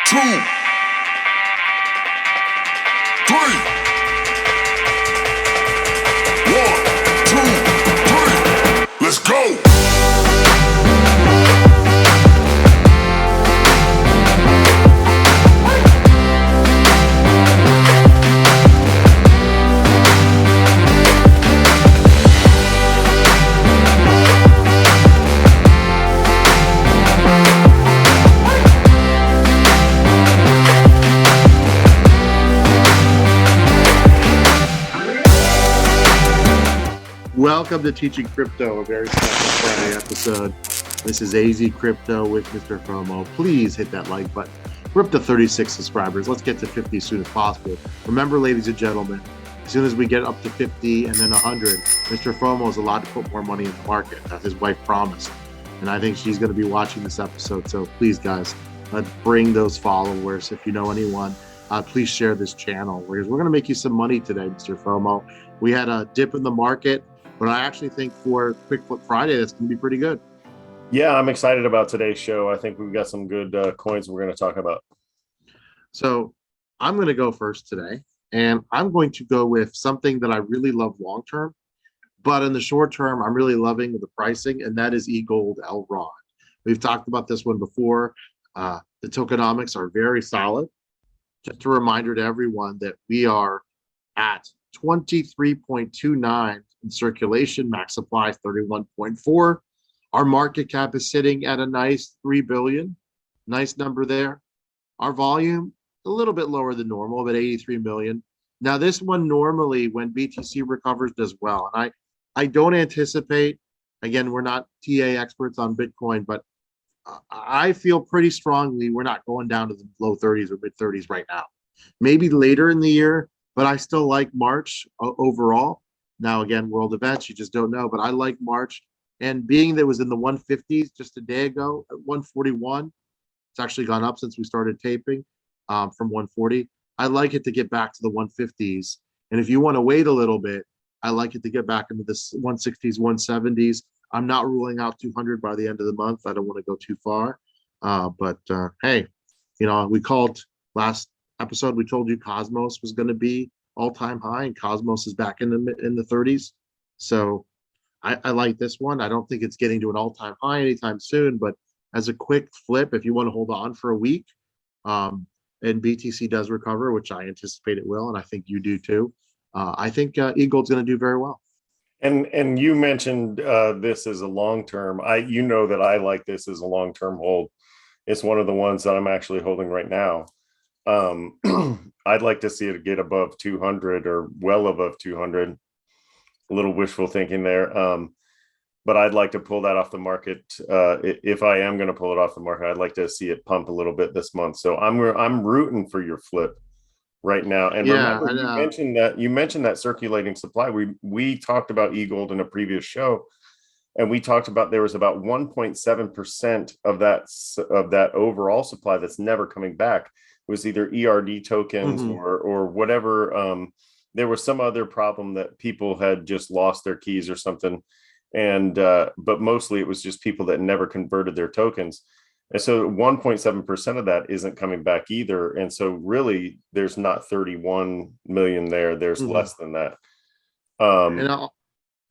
two, three. One, two, three. Let's go. Welcome to Teaching Crypto, a very special Friday episode. This is AZcrypto with MrFOMO. Please hit that like button. We're up to 36 subscribers. Let's get to 50 as soon as possible. Remember, ladies and gentlemen, as soon as we get up to 50 and then 100, MrFOMO is allowed to put more money in the market. That's his wife promised. And I think she's going to be watching this episode. So please, guys, let's bring those followers. If you know anyone, please share this channel because we're going to make you some money today, MrFOMO. We had a dip in the market, but I actually think for Quick Flip Friday, that's going to be pretty good. Yeah, I'm excited about today's show. I think we've got some good coins we're going to talk about. So I'm going to go first today, and I'm going to go with something that I really love long-term, but in the short term, I'm really loving the pricing, and that is eGold Elrond. We've talked about this one before. The tokenomics are very solid. Just a reminder to everyone that we are at 23.29 in circulation, max supply 31.4. Our market cap is sitting at a nice 3 billion. Nice number there. Our volume a little bit lower than normal, but 83 million. Now this one normally when BTC recovers does well. And I don't anticipate, again, we're not TA experts on Bitcoin, but I feel pretty strongly we're not going down to the low 30s or mid 30s right now. Maybe later in the year, but I still like March overall. Now, again, world events, you just don't know, but I like March. And being that it was in the 150s just a day ago at 141, it's actually gone up since we started taping from 140. I like it to get back to the 150s. And if you want to wait a little bit, I like it to get back into the 160s, 170s. I'm not ruling out 200 by the end of the month. I don't want to go too far. But hey, you know, we called last episode, we told you Cosmos was going to be all-time high, and Cosmos is back in the 30s. So I like this one. I don't think it's getting to an all-time high anytime soon, but as a quick flip, if you want to hold on for a week, and BTC does recover, which I anticipate it will, and I think you do too, I think eGold's going to do very well. And you mentioned this as a long-term. You know that I like this as a long-term hold. It's one of the ones that I'm actually holding right now. I'd like to see it get above 200 or well above 200. A little wishful thinking there. But I'd like to pull that off the market. If I am going to pull it off the market, I'd like to see it pump a little bit this month. So I'm rooting for your flip right now. And Yeah, remember, you mentioned that circulating supply. We talked about eGold in a previous show, and we talked about there was about 1.7% of that overall supply that's never coming back. It was either ERD tokens or whatever. There was some other problem that people had just lost their keys or something. And but mostly it was just people that never converted their tokens. And so 1.7% of that isn't coming back either. And so really there's not 31 million there. There's less than that. And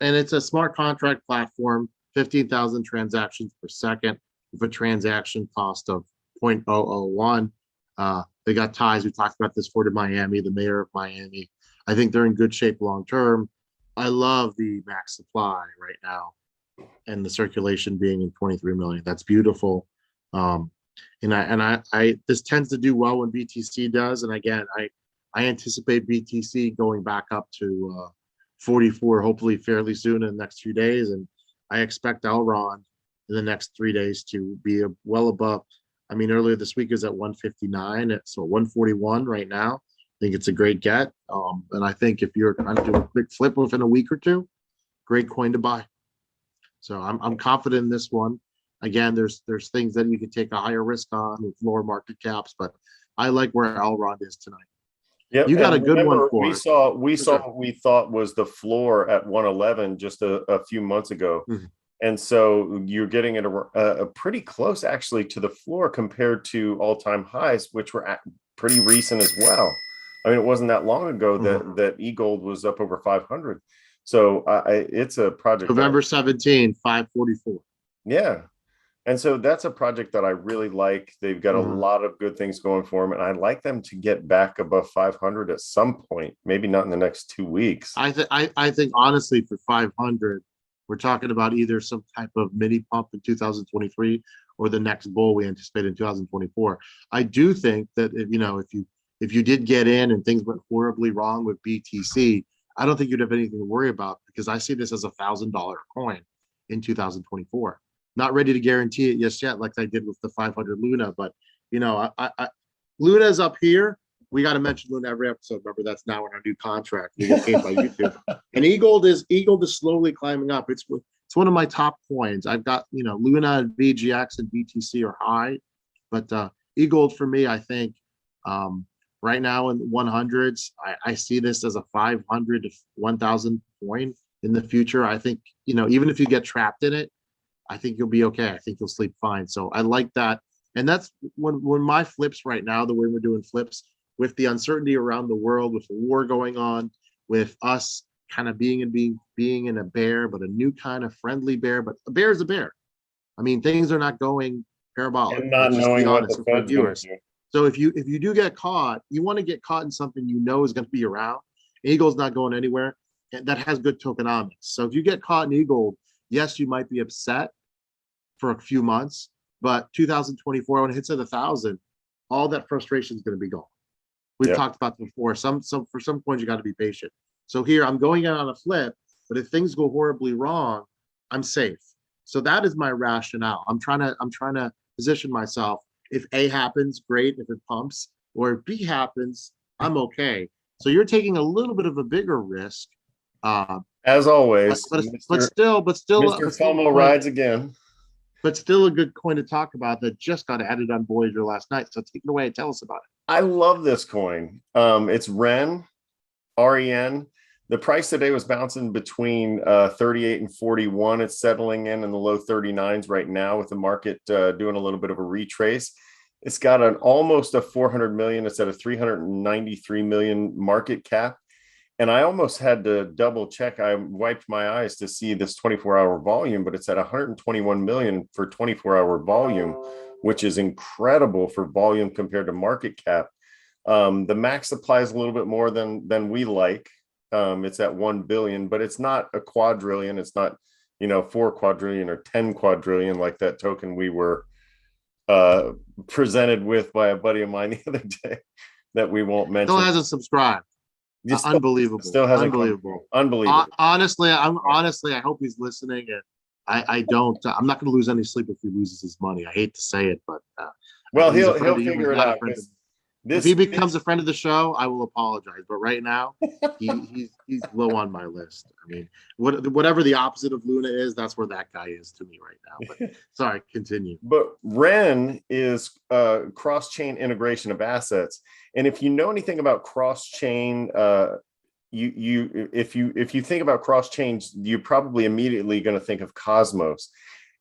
it's a smart contract platform, 15,000 transactions per second with a transaction cost of 0.001. They got ties. We talked about this to Miami, the mayor of Miami. I think they're in good shape long term. I love the max supply right now and the circulation being in 23 million. That's beautiful. And I this tends to do well when BTC does. And again, I anticipate BTC going back up to 44, hopefully fairly soon in the next few days. And I expect Elrond in the next 3 days to be well above. I mean, earlier this week is at 159, so 141 right now. I think it's a great get. And I think if you're trying to do a quick flip within a week or two, great coin to buy. So I'm confident in this one. Again, there's things that you could take a higher risk on with lower market caps, but I like where Elrond is tonight. Yeah, you got a good one for we it. saw what we thought was the floor at 111 just a few months ago. And so you're getting it a pretty close actually to the floor compared to all-time highs, which were pretty recent as well. I mean, it wasn't that long ago that eGold was up over 500. So it's a project November 17, 544. yeah. And so that's a project that I really like. They've got a lot of good things going for them, and I'd like them to get back above 500 at some point. Maybe not in the next 2 weeks. I think honestly for 500, we're talking about either some type of mini pump in 2023 or the next bull we anticipate in 2024. I do think that if you did get in and things went horribly wrong with BTC, I don't think you'd have anything to worry about, because I see this as $1,000 coin in 2024. Not ready to guarantee it just yet, like I did with the 500 Luna, but Luna's up here. We got to mention Luna every episode. Remember, that's now in our new contract. We get paid by YouTube. And eGold is slowly climbing up. It's one of my top coins. I've got Luna and VGX and BTC are high, but eGold for me, I think right now in the 100s, I see this as a 500 to 1,000 coin in the future. I think even if you get trapped in it, I think you'll be okay. I think you'll sleep fine. So I like that. And that's when my flips right now, the way we're doing flips, with the uncertainty around the world, with the war going on, with us kind of being in a bear, but a new kind of friendly bear. But a bear is a bear. I mean, things are not going parabolic. And not knowing what the Fed's going to do. So if you do get caught, you want to get caught in something you know is going to be around. eGold's not going anywhere, and that has good tokenomics. So if you get caught in eGold, yes, you might be upset for a few months, but 2024, when it hits at 1,000, all that frustration is going to be gone. We've talked about before. For some coins, you got to be patient. So here, I'm going in on a flip, but if things go horribly wrong, I'm safe. So that is my rationale. I'm trying to position myself. If A happens, great. If it pumps, or if B happens, I'm okay. So you're taking a little bit of a bigger risk. As always, but still, MrFOMO rides again. But still a good coin to talk about that just got added on Voyager last night. So take it away and tell us about it. I love this coin. It's REN, REN. The price today was bouncing between 38 and 41. It's settling in the low 39s right now, with the market doing a little bit of a retrace. It's got almost a 400 million. It's at a 393 million market cap. And I almost had to double check. I wiped my eyes to see this 24-hour volume, but it's at 121 million for 24-hour volume, which is incredible for volume compared to market cap. The max supply is a little bit more than we like. It's at 1 billion, but it's not a quadrillion. It's not 4 quadrillion or 10 quadrillion like that token we were presented with by a buddy of mine the other day that we won't mention. Still hasn't subscribed. Unbelievable. Still hasn't. Unbelievable. Honestly, I hope he's listening, and I'm not going to lose any sleep if he loses his money. I hate to say it, but well, he'll figure it out. If he becomes a friend of the show, I will apologize. But right now, he's low on my list. I mean, whatever the opposite of Luna is, that's where that guy is to me right now. But sorry, continue. But REN is cross-chain integration of assets, and if you know anything about cross-chain, if you think about cross-chains, you're probably immediately going to think of Cosmos.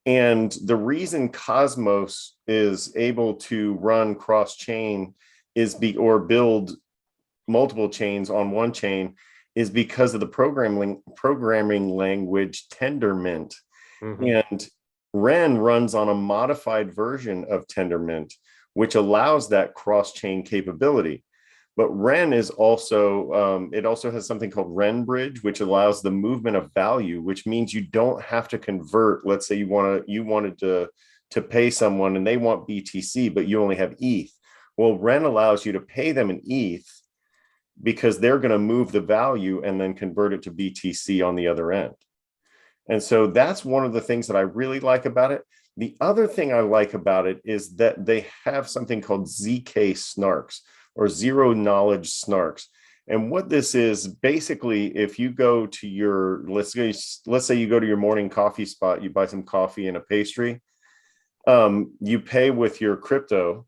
And the reason Cosmos is able to run cross-chain or build multiple chains on one chain is because of the programming language Tendermint. And REN runs on a modified version of Tendermint, which allows that cross-chain capability. But REN is also, it also has something called REN Bridge, which allows the movement of value, which means you don't have to convert. Let's say you wanted to pay someone and they want BTC, but you only have ETH. Well, REN allows you to pay them in ETH because they're going to move the value and then convert it to BTC on the other end. And so that's one of the things that I really like about it. The other thing I like about it is that they have something called ZK snarks, or zero knowledge snarks. And what this is, basically, if you go to your, let's say you go to your morning coffee spot, you buy some coffee and a pastry, you pay with your crypto.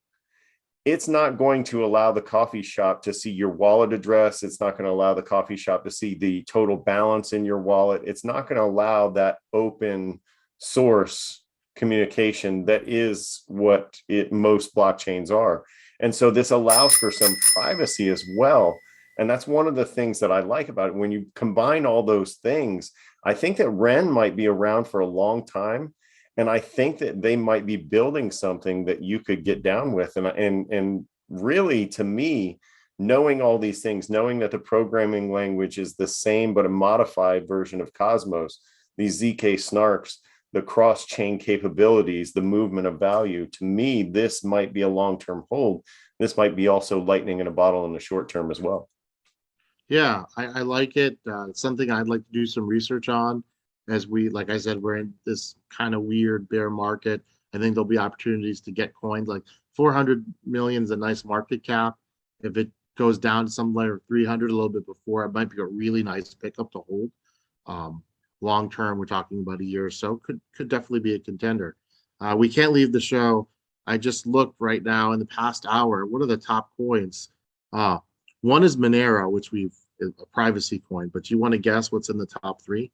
It's not going to allow the coffee shop to see your wallet address. It's not going to allow the coffee shop to see the total balance in your wallet. It's not going to allow that open source communication that is what most blockchains are. And so this allows for some privacy as well. And that's one of the things that I like about it. When you combine all those things, I think that Ren might be around for a long time. And I think that they might be building something that you could get down with. And really, to me, knowing all these things, knowing that the programming language is the same, but a modified version of Cosmos, these ZK snarks, the cross-chain capabilities, the movement of value, to me, this might be a long-term hold. This might be also lightning in a bottle in the short term as well. Yeah, I like it. It's something I'd like to do some research on as like I said, we're in this kind of weird bear market. I think there'll be opportunities to get coins. Like 400 million is a nice market cap. If it goes down to some layer 300 a little bit before, it might be a really nice pickup to hold. Long term, we're talking about a year or so, could definitely be a contender. We can't leave the show. I just looked right now in the past hour. What are the top coins? One is Monero, which is a privacy coin, but you want to guess what's in the top three?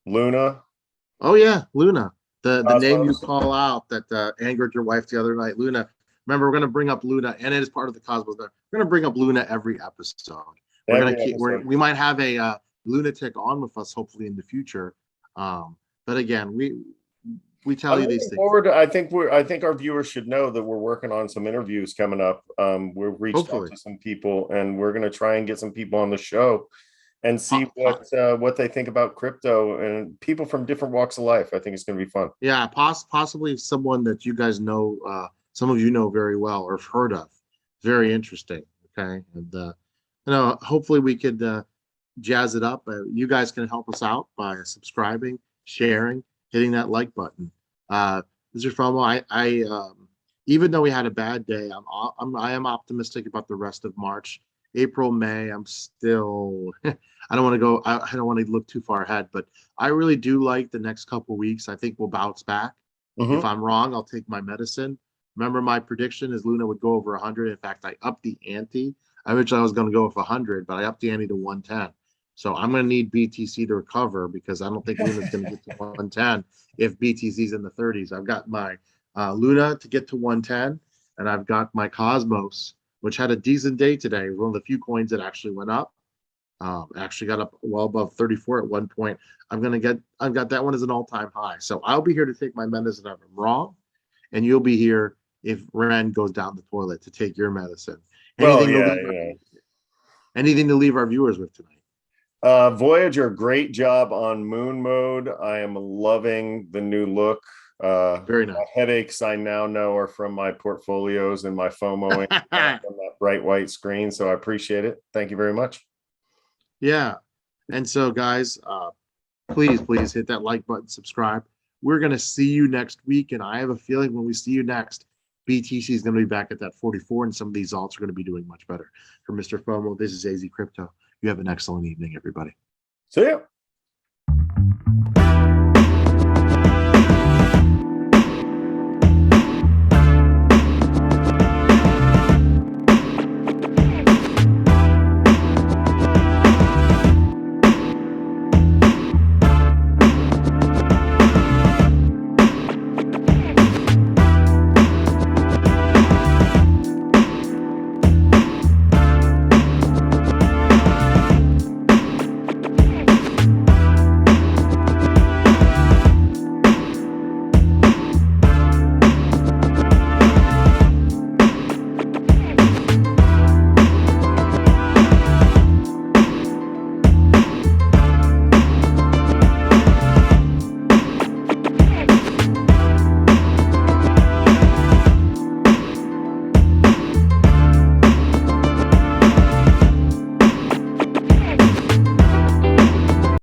Luna. Oh yeah, Luna. The name you Cosmos. call out that angered your wife the other night, Luna. Remember, we're going to bring up Luna, and it is part of the Cosmos. We're going to bring up Luna every episode. We're going to keep. We might have a lunatic on with us, hopefully in the future. But again, we tell you these things. I think our viewers should know that we're working on some interviews coming up. We've reached out to some people, and we're going to try and get some people on the show and see what they think about crypto, and people from different walks of life. I think it's going to be fun. Yeah, possibly someone that you guys know, some of you know very well or have heard of. Very interesting. Okay, and hopefully we could jazz it up. You guys can help us out by subscribing, sharing, hitting that like button. MrFOMO, I even though we had a bad day, I am optimistic about the rest of March. April, May, I'm still I don't want to look too far ahead, but I really do like the next couple of weeks. I think we'll bounce back. If I'm wrong, I'll take my medicine. Remember, my prediction is Luna would go over 100. In fact, I upped the ante. Originally I was going to go with 100, but I upped the ante to 110. So I'm going to need BTC to recover, because I don't think Luna's going to get to 110 if BTC's in the 30s. I've got my Luna to get to 110, and I've got my Cosmos, which had a decent day today. One of the few coins that actually went up. Actually got up well above 34 at one point. I've got that one as an all-time high. So I'll be here to take my medicine if I'm wrong, and you'll be here if Ren goes down the toilet to take your medicine. Anything to leave our viewers with tonight? Voyager, great job on moon mode. I am loving the new look. Very nice. My headaches, I now know, are from my portfolios and my FOMO from that bright white screen. So I appreciate it. Thank you very much. Yeah. And so, guys, please hit that like button, subscribe. We're going to see you next week. And I have a feeling when we see you next, BTC is going to be back at that 44, and some of these alts are going to be doing much better. For MrFOMO, this is AZcrypto. You have an excellent evening, everybody. See ya.